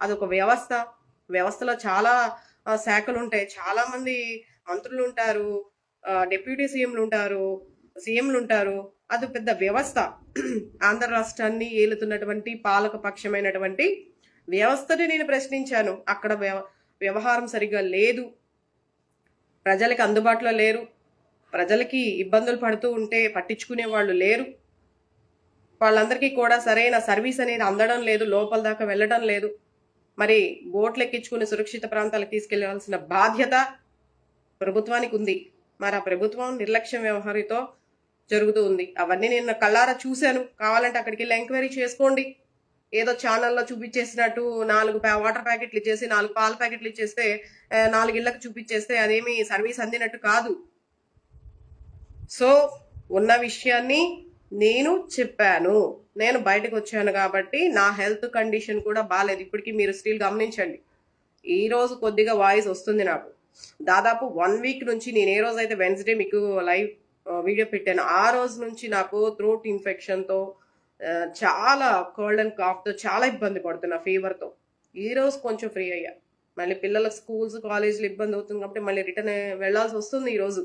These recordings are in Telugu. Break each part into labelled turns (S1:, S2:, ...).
S1: అదొక వ్యవస్థ. వ్యవస్థలో చాలా శాఖలు ఉంటాయి. చాలా మంది మంత్రులు ఉంటారు, డిప్యూటీ సీఎంలు ఉంటారు, సీఎంలు ఉంటారు. అది పెద్ద వ్యవస్థ. ఆంధ్ర రాష్ట్రాన్ని ఏలుతున్నటువంటి పాలక పక్షమైనటువంటి వ్యవస్థని నేను ప్రశ్నించాను. అక్కడ వ్యవహారం సరిగ్గా లేదు, ప్రజలకు అందుబాటులో లేరు, ప్రజలకి ఇబ్బందులు పడుతూ ఉంటే పట్టించుకునే వాళ్ళు లేరు, వాళ్ళందరికీ కూడా సరైన సర్వీస్ అనేది అందడం లేదు, లోపల దాకా వెళ్ళడం లేదు. మరి బోట్లు ఎక్కించుకుని సురక్షిత ప్రాంతాలకు తీసుకెళ్లాల్సిన బాధ్యత ప్రభుత్వానికి ఉంది. మరి ఆ ప్రభుత్వం నిర్లక్ష్యం వ్యవహారితో జరుగుతూ ఉంది. అవన్నీ నేను కళ్ళారా చూశాను. కావాలంటే అక్కడికి వెళ్ళి ఎంక్వైరీ చేసుకోండి. ఏదో ఛానల్లో చూపించేసినట్టు 4 వాటర్ ప్యాకెట్లు ఇచ్చేసి 4 పాల ప్యాకెట్లు ఇచ్చేస్తే 4 ఇళ్లకు చూపించేస్తే అదేమి సర్వీస్ అందినట్టు కాదు. సో ఉన్న విషయాన్ని నేను చెప్పాను. నేను బయటకు వచ్చాను కాబట్టి నా హెల్త్ కండిషన్ కూడా బాగాలేదు. ఇప్పటికీ మీరు స్టిల్ గమనించండి. ఈ రోజు కొద్దిగా వాయిస్ వస్తుంది నాకు. దాదాపు 1 వీక్ నుంచి నేను ఏ రోజైతే వెన్స్డే మీకు లైవ్ వీడియో పెట్టాను ఆ రోజు నుంచి నాకు థ్రోట్ ఇన్ఫెక్షన్తో చాలా కోల్డ్ అండ్ కాఫ్తో చాలా ఇబ్బంది పడుతున్నా, ఫీవర్తో. ఈ రోజు కొంచెం ఫ్రీ అయ్యా. మళ్ళీ పిల్లల స్కూల్స్ కాలేజీలు ఇబ్బంది అవుతుంది కాబట్టి మళ్ళీ రిటర్న్ వెళ్లాల్సి వస్తుంది ఈరోజు.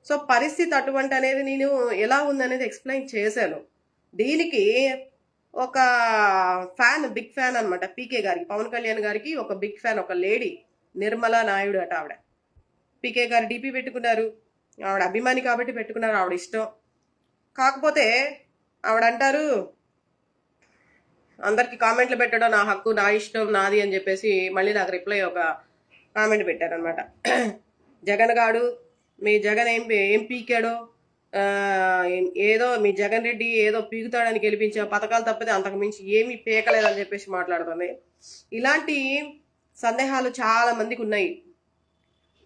S1: సో పరిస్థితి అటువంటి అనేది నేను ఎలా ఉందనేది ఎక్స్ప్లెయిన్ చేశాను. దీనికి ఒక ఫ్యాన్, బిగ్ ఫ్యాన్ అనమాట పీకే గారికి, పవన్ కళ్యాణ్ గారికి ఒక బిగ్ ఫ్యాన్, ఒక లేడీ నిర్మలా నాయుడు అట ఆవిడ. పీకే గారు డీపీ పెట్టుకున్నారు, ఆవిడ అభిమాని కాబట్టి పెట్టుకున్నారు, ఆవిడ ఇష్టం. కాకపోతే ఆవిడ అంటారు అందరికి కామెంట్లు పెట్టడం నా హక్కు, నా ఇష్టం, నాది అని చెప్పేసి మళ్ళీ నాకు రిప్లై ఒక కామెంట్ పెట్టారనమాట. జగన్ గాడు, మీ జగన్ ఏం పీకాడో, ఏదో మీ జగన్ రెడ్డి ఏదో పీకుతాడని గెలిపించే పథకాలు తప్పితే అంతకు మించి ఏమీ పీకలేదని చెప్పేసి మాట్లాడుతుంది. ఇలాంటి సందేహాలు చాలా మందికి ఉన్నాయి.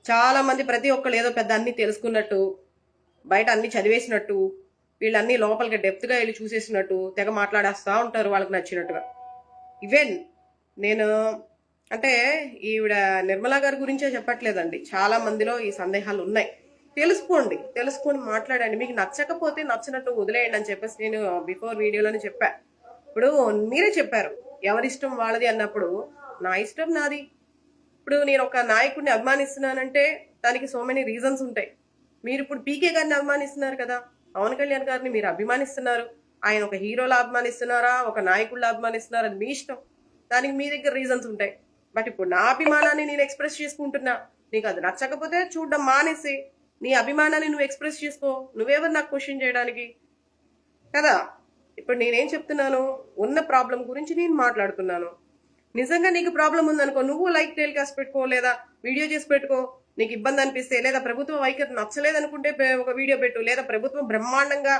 S1: చాలా మంది ప్రతి ఒక్కళ్ళు ఏదో పెద్ద అన్ని తెలుసుకున్నట్టు, బయట అన్ని చదివేసినట్టు, వీళ్ళన్నీ లోపలికి డెప్త్గా వెళ్ళి చూసేసినట్టు తెగ మాట్లాడేస్తూ ఉంటారు వాళ్ళకి నచ్చినట్టుగా. ఈవెన్ నేను అంటే ఈవిడ నిర్మలా గారి గురించే చెప్పట్లేదండి, చాలా మందిలో ఈ సందేహాలు ఉన్నాయి. తెలుసుకొని మాట్లాడండి. మీకు నచ్చకపోతే నచ్చినట్టు వదిలేయండి అని చెప్పేసి నేను బిఫోర్ వీడియోలోనే చెప్పా. ఇప్పుడు మీరే చెప్పారు ఎవరిష్టం వాళ్ళది అన్నప్పుడు నా ఇష్టం నాది. ఇప్పుడు నేను ఒక నాయకుడిని అభిమానిస్తున్నానంటే దానికి సో మెనీ రీజన్స్ ఉంటాయి. మీరు ఇప్పుడు పీకే గారిని అభిమానిస్తున్నారు కదా, పవన్ కళ్యాణ్ గారిని మీరు అభిమానిస్తున్నారు. ఆయన ఒక హీరోలా అభిమానిస్తున్నారా, ఒక నాయకుడిలా అభిమానిస్తున్నారా, అది మీ ఇష్టం. దానికి మీ దగ్గర రీజన్స్ ఉంటాయి. బట్ ఇప్పుడు నా అభిమానాన్ని నేను ఎక్స్ప్రెస్ చేసుకుంటున్నా. నీకు అది నచ్చకపోతే చూడడం మానేసి నీ అభిమానాన్ని నువ్వు ఎక్స్ప్రెస్ చేసుకో. నువ్వెవరు నాకు క్వశ్చన్ చేయడానికి కదా. ఇప్పుడు నేనేం చెప్తున్నాను, ఉన్న ప్రాబ్లం గురించి నేను మాట్లాడుతున్నాను. నిజంగా నీకు ప్రాబ్లం ఉందనుకో, నువ్వు లైక్ టెలికాస్ట్ పెట్టుకో, లేదా వీడియో చేసి పెట్టుకో. నీకు ఇబ్బంది అనిపిస్తే, లేదా ప్రభుత్వం వైఖరి నచ్చలేదనుకుంటే ఒక వీడియో పెట్టు, లేదా ప్రభుత్వం బ్రహ్మాండంగా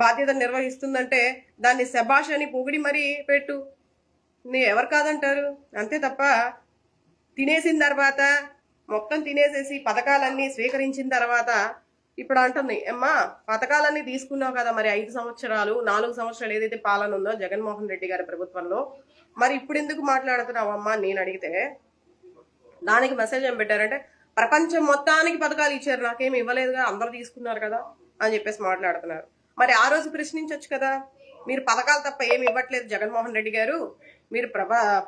S1: బాధ్యత నిర్వహిస్తుందంటే దాన్ని శభాష్ అని పొగిడి మరీ పెట్టు. నీ ఎవరు కాదంటారు? అంతే తప్ప తినేసిన తర్వాత మొత్తం తినేసేసి పథకాలన్నీ స్వీకరించిన తర్వాత ఇప్పుడు అంటుంది, అమ్మా పథకాలన్నీ తీసుకున్నావు కదా, మరి 5 సంవత్సరాలు 4 సంవత్సరాలు ఏదైతే పాలన ఉందో జగన్మోహన్ రెడ్డి గారి ప్రభుత్వంలో, మరి ఇప్పుడు ఎందుకు మాట్లాడుతున్నావు అమ్మా అని నేను అడిగితే దానికి మెసేజ్ ఏం పెట్టారంటే, ప్రపంచం మొత్తానికి పథకాలు ఇచ్చారు, నాకేమి ఇవ్వలేదుగా, అందరూ తీసుకున్నారు కదా అని చెప్పేసి మాట్లాడుతున్నారు. మరి ఆ రోజు ప్రశ్నించవచ్చు కదా, మీరు పథకాలు తప్ప ఏమి ఇవ్వట్లేదు జగన్మోహన్ రెడ్డి గారు, మీరు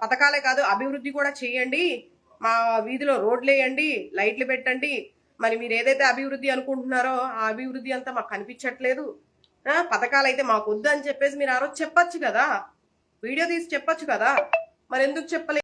S1: పథకాలే కాదు అభివృద్ధి కూడా చేయండి, మా వీధిలో రోడ్లు వేయండి, లైట్లు పెట్టండి, మరి మీరు ఏదైతే అభివృద్ధి అనుకుంటున్నారో ఆ అభివృద్ధి అంతా మాకు కనిపించట్లేదు, పథకాలు అయితే మాకు వద్దు అని చెప్పేసి మీరు ఆ రోజు చెప్పచ్చు కదా, వీడియో తీసి చెప్పచ్చు కదా. మరి ఎందుకు చెప్పలేదు?